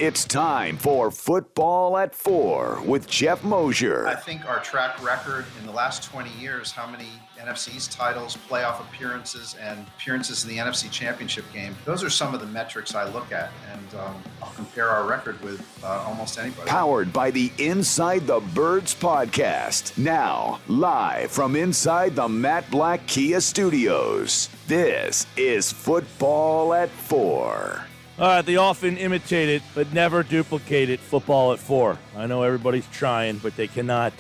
It's time for Football at 4 with Geoff Mosher. I think our track record in the last 20 years, how many NFC East titles, playoff appearances, and appearances in the NFC Championship game, those are some of the metrics I look at, and I'll compare our record with almost anybody. Powered by the Inside the Birds podcast. Now, live from inside the Matt Black Kia Studios, this is Football at 4. All right, the often imitated but never duplicated Football at 4. I know everybody's trying, but they cannot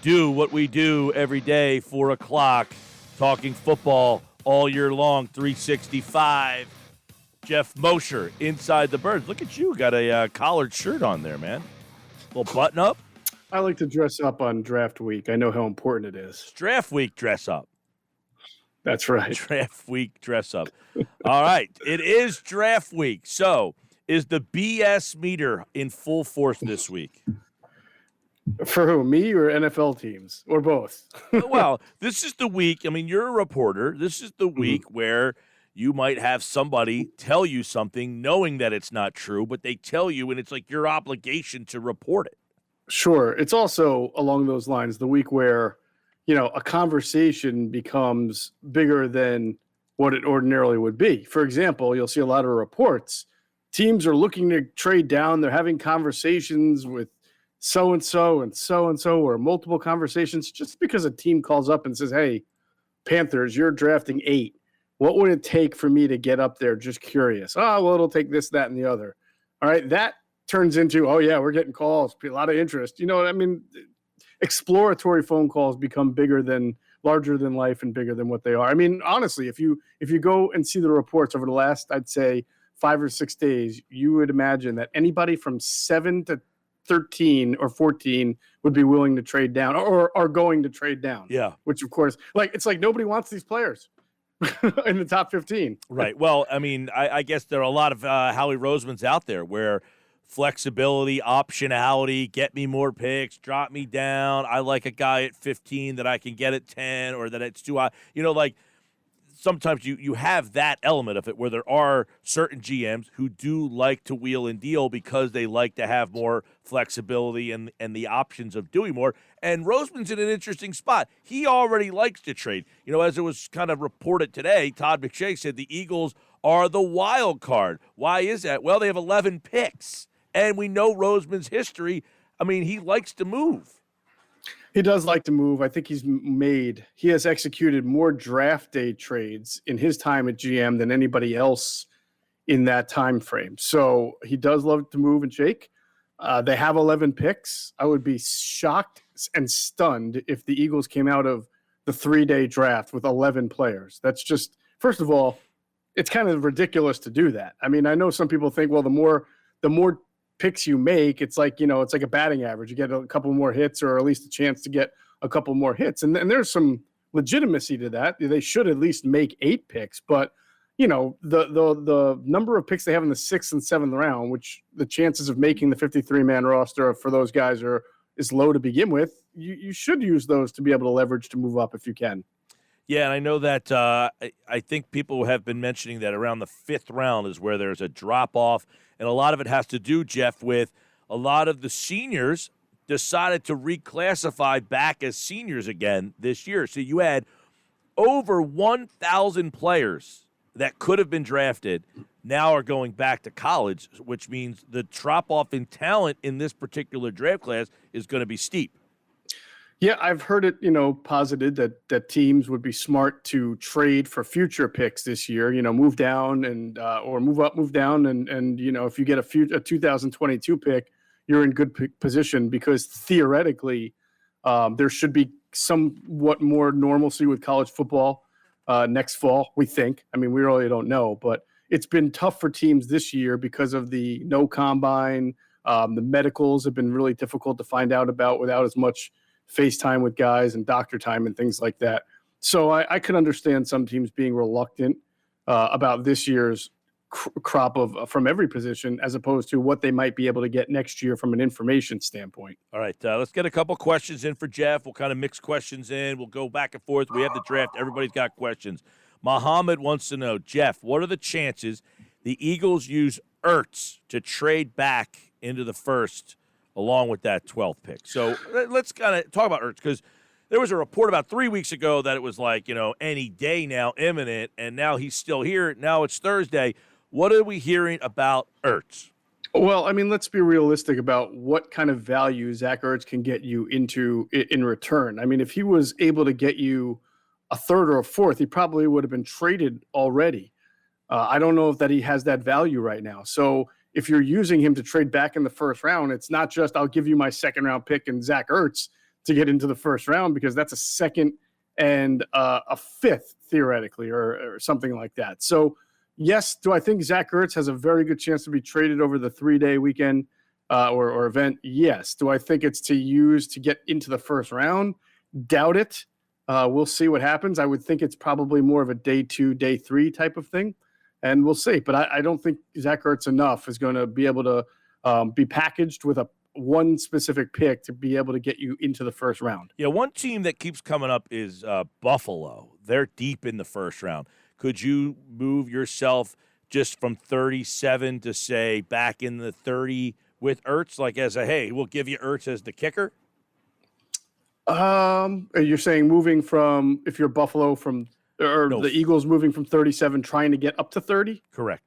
do what we do every day, 4 o'clock, talking football all year long, 365. Geoff Mosher, Inside the Birds. Look at you, got a collared shirt on there, man. Little button up. I like to dress up on draft week. I know how important it is. Draft week dress up. That's right. Draft week dress up. All right. It is draft week. So is the BS meter in full force this week? For who? Me or NFL teams? Or both? Well, this is the week. I mean, you're a reporter. This is the week where you might have somebody tell you something knowing that it's not true, but they tell you, and it's like your obligation to report it. Sure. It's also along those lines the week where, you know, a conversation becomes bigger than what it ordinarily would be. For example, you'll see a lot of reports. Teams are looking to trade down. They're having conversations with so-and-so and so-and-so, or multiple conversations, just because a team calls up and says, hey, Panthers, you're drafting 8. What would it take for me to get up there? Just curious. Oh, well, it'll take this, that, and the other. All right, that turns into, oh, yeah, we're getting calls, a lot of interest. You know what I mean? Exploratory phone calls become larger than life and bigger than what they are. I mean, honestly, if you go and see the reports over the last, I'd say 5 or 6 days, you would imagine that anybody from 7 to 13 or 14 would be willing to trade down or are going to trade down. Yeah. Which, of course, it's like nobody wants these players in the top 15. Right. Well, I mean, I guess there are a lot of Howie Rosemans out there where flexibility, optionality, get me more picks, drop me down. I like a guy at 15 that I can get at 10 or that it's too high. You know, like sometimes you have that element of it where there are certain GMs who do like to wheel and deal because they like to have more flexibility and the options of doing more. And Roseman's in an interesting spot. He already likes to trade. You know, as it was kind of reported today, Todd McShay said the Eagles are the wild card. Why is that? Well, they have 11 picks. And we know Roseman's history. I mean, he likes to move. He does like to move. I think he has executed more draft day trades in his time at GM than anybody else in that time frame. So he does love to move and shake. They have 11 picks. I would be shocked and stunned if the Eagles came out of the 3-day draft with 11 players. That's just, first of all, it's kind of ridiculous to do that. I mean, I know some people think, well, the more picks you make, it's like, you know, it's like a batting average. You get a couple more hits or at least a chance to get a couple more hits. And there's some legitimacy to that. They should at least make 8 picks. But, you know, the number of picks they have in the 6th and 7th round, which the chances of making the 53-man roster for those guys is low to begin with, you should use those to be able to leverage to move up if you can. Yeah, and I know that I think people have been mentioning that around the 5th round is where there's a drop-off, and a lot of it has to do, Geoff, with a lot of the seniors decided to reclassify back as seniors again this year. So you had over 1,000 players that could have been drafted now are going back to college, which means the drop-off in talent in this particular draft class is going to be steep. Yeah, I've heard it, you know, posited that teams would be smart to trade for future picks this year, you know, move down and or move up, move down. And you know, if you get a 2022 pick, you're in good position because theoretically there should be somewhat more normalcy with college football next fall, we think. I mean, we really don't know, but it's been tough for teams this year because of the no combine. The medicals have been really difficult to find out about without as much FaceTime with guys and doctor time and things like that. So I could understand some teams being reluctant about this year's crop of from every position as opposed to what they might be able to get next year from an information standpoint. All right, let's get a couple questions in for Geoff. We'll kind of mix questions in. We'll go back and forth. We have the draft. Everybody's got questions. Muhammad wants to know, Geoff, what are the chances the Eagles use Ertz to trade back into the first along with that 12th pick. So let's kind of talk about Ertz, because there was a report about 3 weeks ago that it was like, any day now, imminent, and now he's still here. Now it's Thursday. What are we hearing about Ertz? Well, I mean, let's be realistic about what kind of value Zach Ertz can get you in return. I mean, if he was able to get you a third or a fourth, he probably would have been traded already. I don't know if that he has that value right now. So if you're using him to trade back in the first round, it's not just I'll give you my second round pick and Zach Ertz to get into the first round, because that's a second and a fifth theoretically, or something like that. So yes, do I think Zach Ertz has a very good chance to be traded over the 3-day weekend or event? Yes. Do I think it's to use to get into the first round? Doubt it. We'll see what happens. I would think it's probably more of a day 2, day 3 type of thing, and we'll see. But I don't think Zach Ertz enough is going to be able to be packaged with one specific pick to be able to get you into the first round. Yeah, one team that keeps coming up is Buffalo. They're deep in the first round. Could you move yourself just from 37 to, say, back in the 30 with Ertz, like as hey, we'll give you Ertz as the kicker? You're saying moving from, if you're Buffalo the Eagles moving from 37, trying to get up to 30? Correct.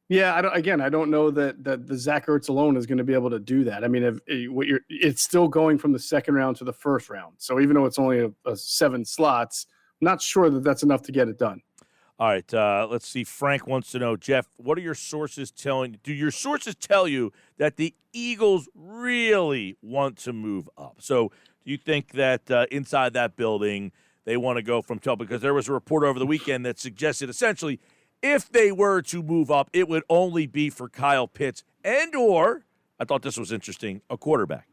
Yeah, I don't know that the Zach Ertz alone is going to be able to do that. I mean, it's still going from the second round to the first round. So even though it's only a 7 slots, I'm not sure that that's enough to get it done. All right, let's see. Frank wants to know, Jeff, what are your sources telling you? Do your sources tell you that the Eagles really want to move up? So do you think that inside that building they want to go from 12? Because there was a report over the weekend that suggested essentially if they were to move up, it would only be for Kyle Pitts or, I thought this was interesting, a quarterback.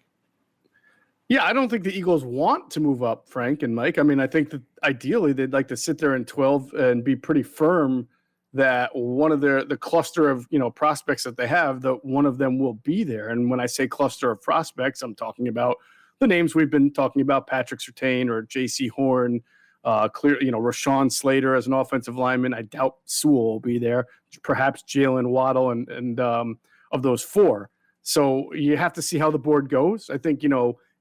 Yeah, I don't think the Eagles want to move up, Frank and Mike. I mean, I think that ideally they'd like to sit there in 12 and be pretty firm that one of the cluster of prospects that they have, that one of them will be there. And when I say cluster of prospects, I'm talking about the names we've been talking about: Patrick Surtain or J.C. Horn, Rashawn Slater as an offensive lineman. I doubt Sewell will be there. Perhaps Jalen Waddle and of those 4. So you have to see how the board goes. I think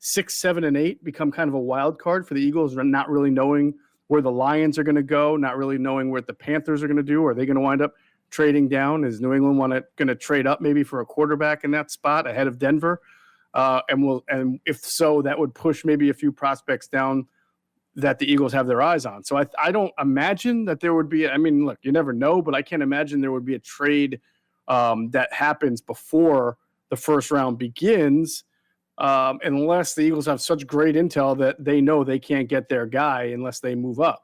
6, 7, and 8 become kind of a wild card for the Eagles, not really knowing where the Lions are going to go, not really knowing what the Panthers are going to do. Are they going to wind up trading down? Is New England going to trade up maybe for a quarterback in that spot ahead of Denver? And if so, that would push maybe a few prospects down that the Eagles have their eyes on. So I don't imagine that there would be. I mean, look, you never know, but I can't imagine there would be a trade that happens before the first round begins. Unless the Eagles have such great intel that they know they can't get their guy unless they move up.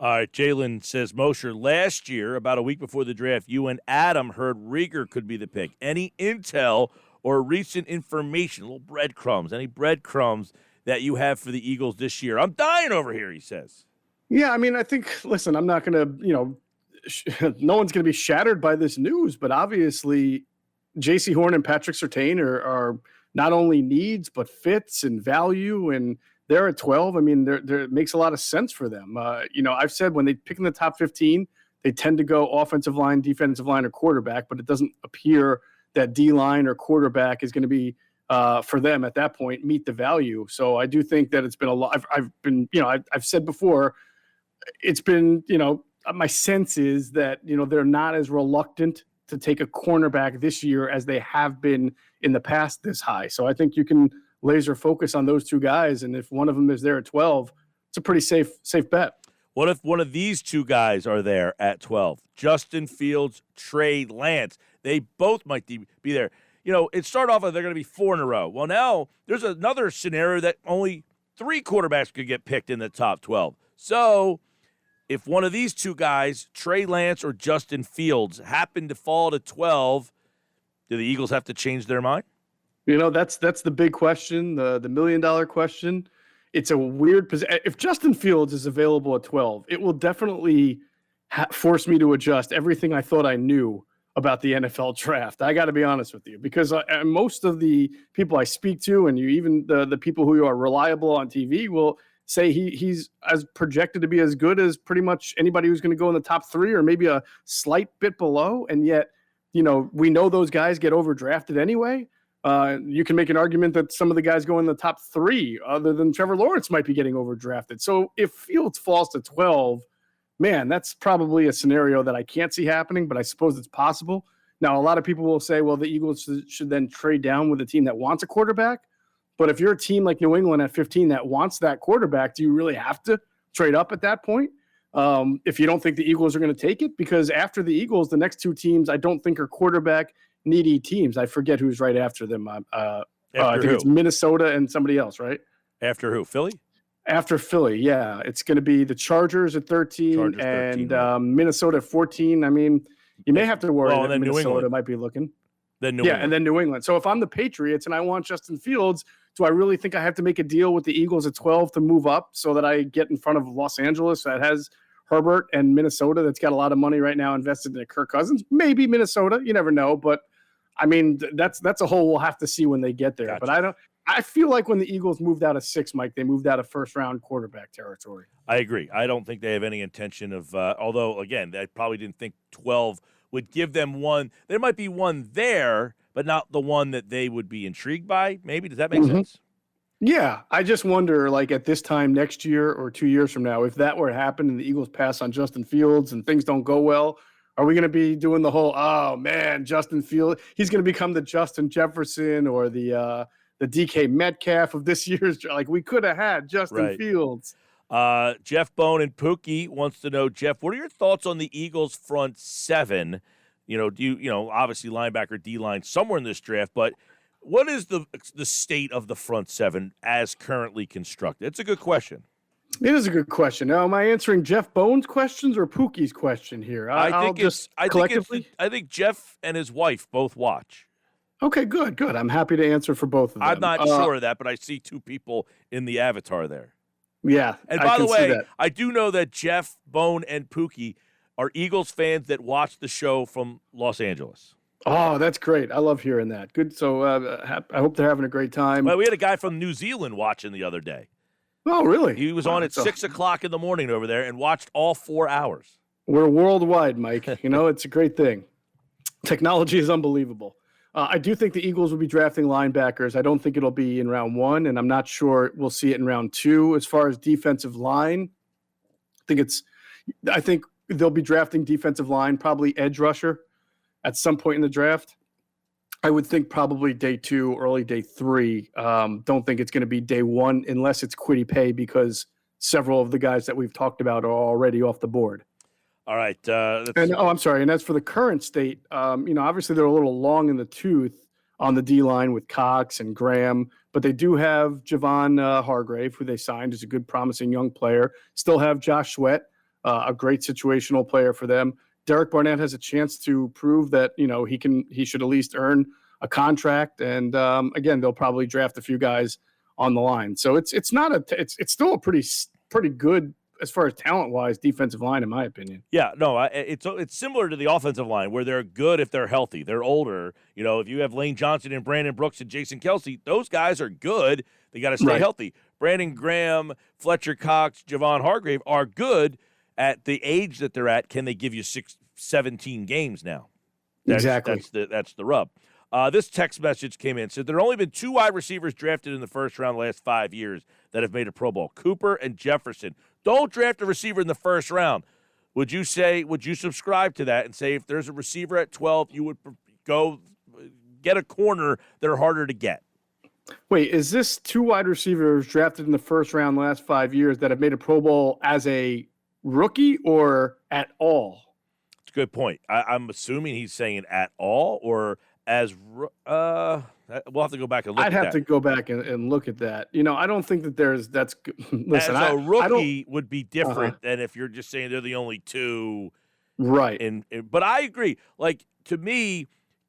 All right, Jalen says, Mosher, last year, about a week before the draft, you and Adam heard Rieger could be the pick. Any intel or recent information, little breadcrumbs, any breadcrumbs that you have for the Eagles this year? I'm dying over here, he says. Yeah, I mean, I think, listen, I'm not going to, no one's going to be shattered by this news, but obviously J.C. Horn and Patrick Surtain are not only needs, but fits and value, and they're at 12. I mean, it makes a lot of sense for them. I've said when they pick in the top 15, they tend to go offensive line, defensive line, or quarterback, but it doesn't appear that D-line or quarterback is going to be, for them at that point, meet the value. So I do think that it's been a lot. I've said before, it's been, my sense is that, they're not as reluctant to take a cornerback this year as they have been in the past this high. So I think you can laser focus on those 2 guys. And if one of them is there at 12, it's a pretty safe bet. What if one of these 2 guys are there at 12? Justin Fields, Trey Lance. They both might be there. It started off they're going to be 4 in a row. Well, now there's another scenario that only 3 quarterbacks could get picked in the top 12. So if one of these 2 guys, Trey Lance or Justin Fields, happen to fall to 12, do the Eagles have to change their mind? That's the big question, the $1 million question. It's a weird position. If Justin Fields is available at 12, it will definitely force me to adjust everything I thought I knew about the NFL draft. I got to be honest with you, because most of the people I speak to, and even the people who are reliable on TV, will say he's as projected to be as good as pretty much anybody who's going to go in the top 3 or maybe a slight bit below. And yet we know those guys get overdrafted anyway. You can make an argument that some of the guys go in the top 3 other than Trevor Lawrence might be getting overdrafted. So if Fields falls to 12, man, that's probably a scenario that I can't see happening, but I suppose it's possible. Now, a lot of people will say, well, the Eagles should then trade down with a team that wants a quarterback. But if you're a team like New England at 15 that wants that quarterback, do you really have to trade up at that point? If you don't think the Eagles are going to take it? Because after the Eagles, the next 2 teams I don't think are quarterback needy teams. I forget who's right after them. I think it's Minnesota and somebody else, right? After who? Philly? After Philly, yeah. It's going to be the Chargers at 13 and Minnesota at 14. I mean, you may have to worry that Minnesota might be looking. Then New England. And then New England. So if I'm the Patriots and I want Justin Fields, do I really think I have to make a deal with the Eagles at 12 to move up so that I get in front of Los Angeles that has Herbert and Minnesota that's got a lot of money right now invested in Kirk Cousins? Maybe Minnesota. You never know. But, I mean, that's a whole we'll have to see when they get there. Gotcha. But I feel like when the Eagles moved out of 6, Mike, they moved out of first-round quarterback territory. I agree. I don't think they have any intention of although, again, they probably didn't think 12 would give them one. There might be one there, but not the one that they would be intrigued by. Maybe. Does that make sense? Yeah. I just wonder, like, at this time next year or 2 years from now, if that were to happen and the Eagles pass on Justin Fields and things don't go well, are we going to be doing the whole, oh, man, Justin Fields, he's going to become the Justin Jefferson or the DK Metcalf of this year's, like we could have had Justin Fields. Jeff Bone and Pookie wants to know, Jeff, what are your thoughts on the Eagles front 7? Do you obviously linebacker, D-line somewhere in this draft, but what is the state of the front 7 as currently constructed? It's a good question. It is a good question. Now, am I answering Jeff Bone's questions or Pookie's question here? I think Jeff and his wife both watch. Okay, good. I'm happy to answer for both of them. I'm not sure of that, but I see 2 people in the avatar there. Yeah. And by the way, I do know that Jeff, Bone, and Pookie are Eagles fans that watch the show from Los Angeles. Oh, that's great. I love hearing that. Good. So I hope they're having a great time. Well, we had a guy from New Zealand watching the other day. Oh, really? He was on at 6 o'clock in the morning over there and watched all 4 hours. We're worldwide, Mike. It's a great thing. Technology is unbelievable. I do think the Eagles will be drafting linebackers. I don't think it'll be in round 1, and I'm not sure we'll see it in round 2. As far as defensive line, I think they'll be drafting defensive line, probably edge rusher at some point in the draft. I would think probably day 2, early day 3. Don't think it's going to be day 1 unless it's Kwity Paye because several of the guys that we've talked about are already off the board. All right. I'm sorry. And as for the current state, obviously they're a little long in the tooth on the D-line with Cox and Graham, but they do have Javon Hargrave, who they signed as a good, promising young player. Still have Josh Sweat, a great situational player for them. Derek Barnett has a chance to prove that, he should at least earn a contract. And again, they'll probably draft a few guys on the line. So it's still a pretty good, as far as talent-wise, defensive line, in my opinion. Yeah, no, it's similar to the offensive line where they're good if they're healthy. They're older. If you have Lane Johnson and Brandon Brooks and Jason Kelsey, those guys are good. They got to stay healthy. Brandon Graham, Fletcher Cox, Javon Hargrave are good at the age that they're at. Can they give you 17 games now? Exactly. That's the rub. This text message came in. Said there have only been 2 wide receivers drafted in the first round the last 5 years that have made a Pro Bowl, Cooper and Jefferson. Don't draft a receiver in the first round. Would you subscribe to that and say if there's a receiver at 12, you would go get a corner that are harder to get? Wait, is this 2 wide receivers drafted in the first round the last 5 years that have made a Pro Bowl as a rookie or at all? It's a good point. I'm assuming he's saying at all or as we'll have to go back and look at that. I'd have to go back and look at that. I don't think that that's listen, as a rookie would be different than if you're just saying they're the only 2. Right. But I agree. Like, to me,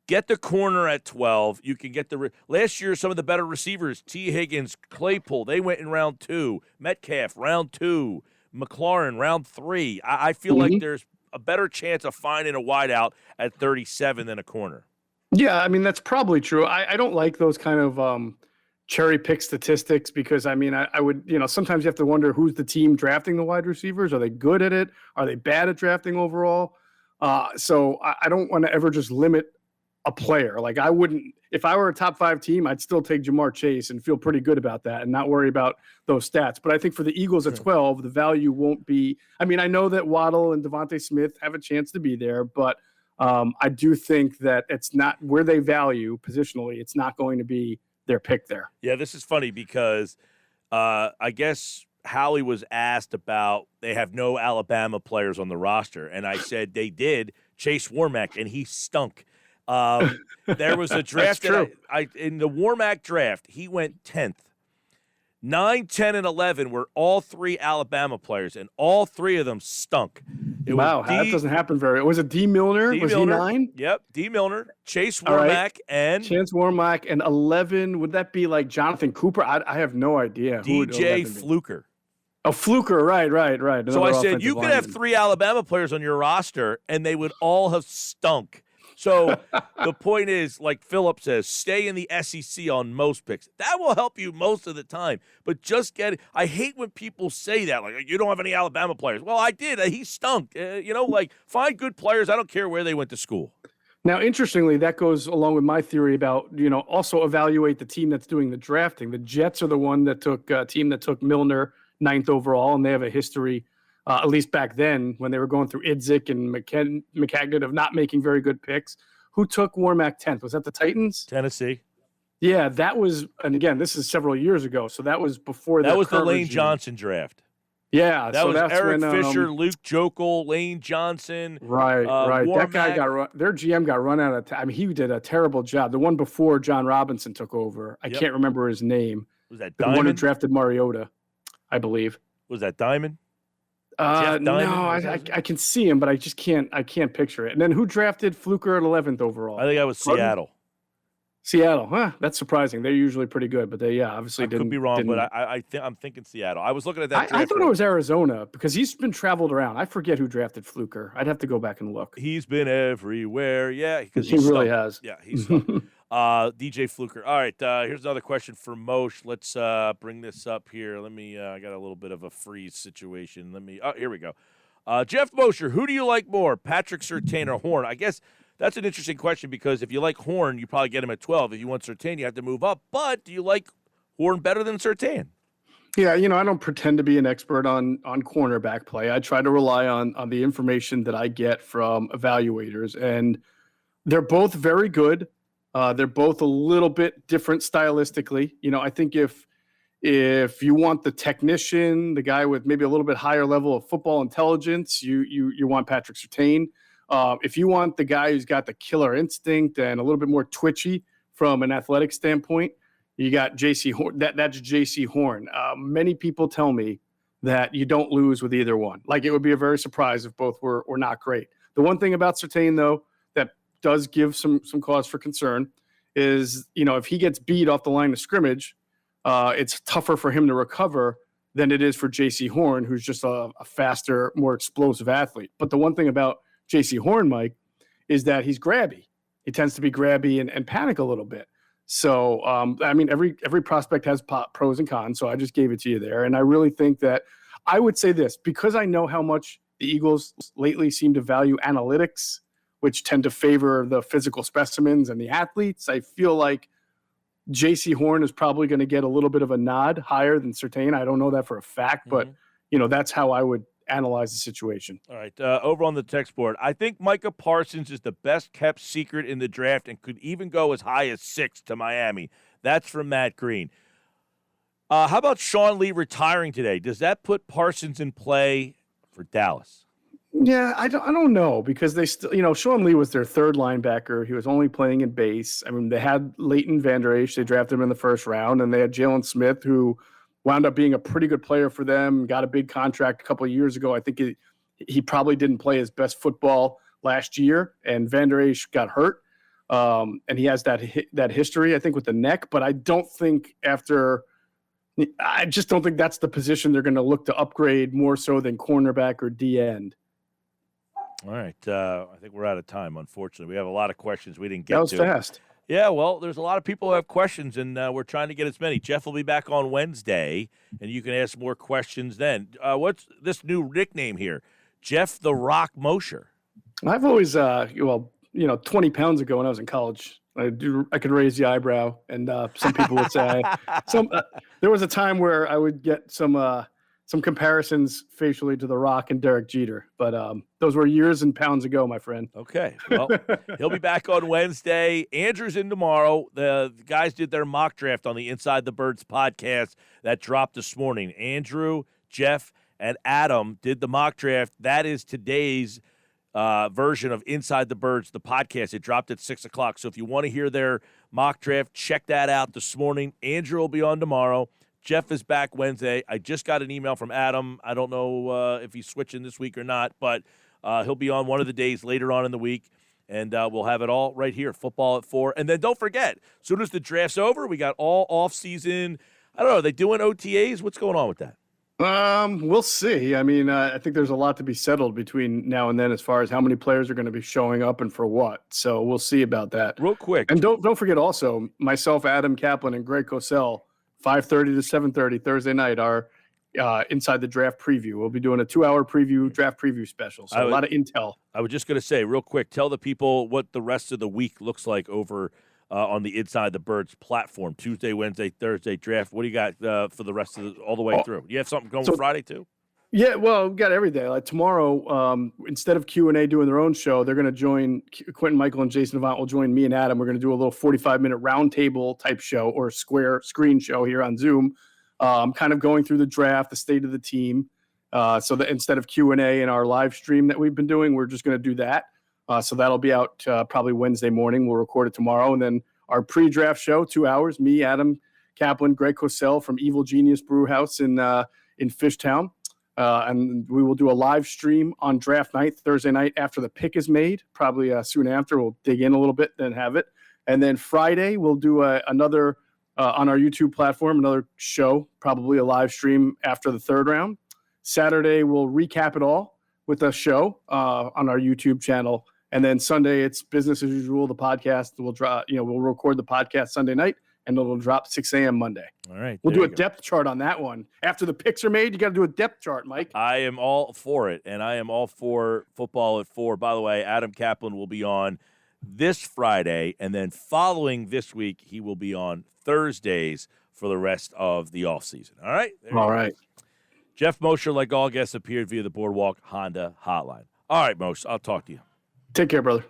get the corner at 12. You can get last year, some of the better receivers, T. Higgins, Claypool, they went in round 2. Metcalf, round 2. McLaurin, round 3. I feel like there's a better chance of finding a wideout at 37 than a corner. Yeah, I mean, that's probably true. I don't like those kind of cherry pick statistics because, I mean, I would, sometimes you have to wonder who's the team drafting the wide receivers. Are they good at it? Are they bad at drafting overall? So I don't want to ever just limit a player. Like I wouldn't, if I were a top 5 team, I'd still take Jamar Chase and feel pretty good about that and not worry about those stats. But I think for the Eagles at 12, the value won't be, I mean, I know that Waddle and Devontae Smith have a chance to be there, but I do think that it's not where they value positionally. It's not going to be their pick there. Yeah, this is funny because I guess Howie was asked about they have no Alabama players on the roster, and I said they did. Chase Warmack, and he stunk. There was a draft that in the Warmack draft, he went 10th. 9, 10, and 11 were all 3 Alabama players, and all 3 of them stunk. That doesn't happen very. Was it D. Milner? Was he 9? Yep, D. Milner, Chase Warmack, and Chance Warmack, and 11. Would that be like Jonathan Cooper? I have no idea. DJ Fluker. Oh, Fluker, right. So I said you could have 3 Alabama players on your roster, and they would all have stunk. So the point is, like Philip says, stay in the SEC on most picks. That will help you most of the time. But just get it. I hate when people say that, like, you don't have any Alabama players. Well, I did. He stunk. Find good players. I don't care where they went to school. Now, interestingly, that goes along with my theory about, also evaluate the team that's doing the drafting. The Jets are the one that took team that took Milner 9th overall, and they have a history, at least back then when they were going through Idzik and McCagnon of not making very good picks. Who took Warmack 10th? Was that the Titans? Tennessee. Yeah, that was, and again, this is several years ago, so that was before that. That was the Lane Johnson draft. Yeah, that was Eric Fisher, Luke Jokel, Lane Johnson. Right. Warmack. That guy their GM got run out of time. I mean, he did a terrible job. The one before John Robinson took over, I can't remember his name. Was that the Diamond? one who drafted Mariota, I believe. Was that Diamond? No, I can see him, but I just can't. I can't picture it. And then who drafted Fluker at 11th overall? I think that was Seattle. Seattle, huh? That's surprising. They're usually pretty good, but they, obviously didn't. Could be wrong, but I'm thinking Seattle. I was looking at that. I thought it was Arizona because he's been traveled around. I forget who drafted Fluker. I'd have to go back and look. He's been everywhere. Yeah, because he really has. Yeah, he's DJ Fluker. All right, here's another question for Moshe. Let's bring this up here. Let me. I got a little bit of a freeze situation. Here we go. Geoff Mosher, who do you like more, Patrick Surtain or Horn? I guess that's an interesting question because if you like Horn, you probably get him at 12. If you want Surtain, you have to move up. But do you like Horn better than Surtain? Yeah, I don't pretend to be an expert on cornerback play. I try to rely on the information that I get from evaluators, and they're both very good. They're both a little bit different stylistically. I think if you want the technician, the guy with maybe a little bit higher level of football intelligence, you want Patrick Surtain. If you want the guy who's got the killer instinct and a little bit more twitchy from an athletic standpoint, you got J.C. Horn. That's J.C. Horn. Many people tell me that you don't lose with either one. Like it would be a very surprise if both were not great. The one thing about Surtain, though, that does give some cause for concern is, if he gets beat off the line of scrimmage, it's tougher for him to recover than it is for J.C. Horn, who's just a faster, more explosive athlete. But the one thing about J.C. Horn, Mike, is that he's grabby. He tends to be grabby and panic a little bit. So, every prospect has pros and cons, so I just gave it to you there. And I really think that I would say this, because I know how much the Eagles lately seem to value analytics, which tend to favor the physical specimens and the athletes, I feel like J.C. Horn is probably going to get a little bit of a nod higher than Surtain. I don't know that for a fact, but, that's how I would analyze the situation. All right. Over on the text board, I think Micah Parsons is the best kept secret in the draft and could even go as high as 6 to Miami. That's from Matt Green. How about Sean Lee retiring today? Does that put Parsons in play for Dallas? Yeah, I don't know because they still, Sean Lee was their third linebacker. He was only playing in base. I mean, they had Leighton Vander Esch. They drafted him in the first round, and they had Jalen Smith, who wound up being a pretty good player for them, got a big contract a couple of years ago. I think he probably didn't play his best football last year, and Vander Esch got hurt. And he has that history, I think, with the neck. But I just don't think that's the position they're going to look to upgrade more so than cornerback or D-end. All right. I think we're out of time, unfortunately. We have a lot of questions we didn't get to. That was fast. Yeah, well, there's a lot of people who have questions, and we're trying to get as many. Geoff will be back on Wednesday, and you can ask more questions then. What's this new nickname here? Geoff the Rock Mosher. I've always, 20 pounds ago when I was in college. I could raise the eyebrow, and some people would say there was a time where I would get some comparisons facially to The Rock and Derek Jeter, but those were years and pounds ago, my friend. Okay, well, he'll be back on Wednesday. Andrew's in tomorrow. The guys did their mock draft on the Inside the Birds podcast that dropped this morning. Andrew, Geoff, and Adam did the mock draft. That is today's version of Inside the Birds, the podcast. It dropped at 6 o'clock. So if you want to hear their mock draft, check that out this morning. Andrew will be on tomorrow. Geoff is back Wednesday. I just got an email from Adam. I don't know if he's switching this week or not, but he'll be on one of the days later on in the week, and we'll have it all right here, Football at 4. And then don't forget, as soon as the draft's over, we got all off-season. I don't know, are they doing OTAs? What's going on with that? We'll see. I mean, I think there's a lot to be settled between now and then as far as how many players are going to be showing up and for what. So we'll see about that. Real quick. And don't forget also, myself, Adam Kaplan, and Greg Cosell, 5:30 to 7:30 Thursday night, our Inside the Draft preview. We'll be doing a 2-hour draft preview special. So a lot of intel. I was just going to say, real quick, tell the people what the rest of the week looks like over on the Inside the Birds platform. Tuesday, Wednesday, Thursday draft. What do you got for the rest of all the way through? You have something going Friday too? Yeah, well, we've got every day. Like tomorrow, instead of Q&A doing their own show, they're going to join Quentin Michael and Jason Avant will join me and Adam. We're going to do a little 45-minute roundtable type show or square screen show here on Zoom, kind of going through the draft, the state of the team. So that instead of Q&A in our live stream that we've been doing, we're just going to do that. So that'll be out probably Wednesday morning. We'll record it tomorrow. And then our pre-draft show, 2 hours, me, Adam Kaplan, Greg Cosell from Evil Genius Brew House in Fishtown. And we will do a live stream on draft night, Thursday night, after the pick is made, probably soon after. We'll dig in a little bit, then have it. And then Friday, we'll do another on our YouTube platform, another show, probably a live stream after the third round. Saturday, we'll recap it all with a show on our YouTube channel. And then Sunday, it's business as usual. The podcast will drop. We'll record the podcast Sunday night, and it'll drop 6 a.m. Monday. All right, we'll do a depth chart on that one. After the picks are made, you got to do a depth chart, Mike. I am all for it, and I am all for Football at 4. By the way, Adam Kaplan will be on this Friday, and then following this week, he will be on Thursdays for the rest of the offseason. All right? All right. Geoff Mosher, like all guests, appeared via the Boardwalk Honda hotline. All right, Mosher, I'll talk to you. Take care, brother.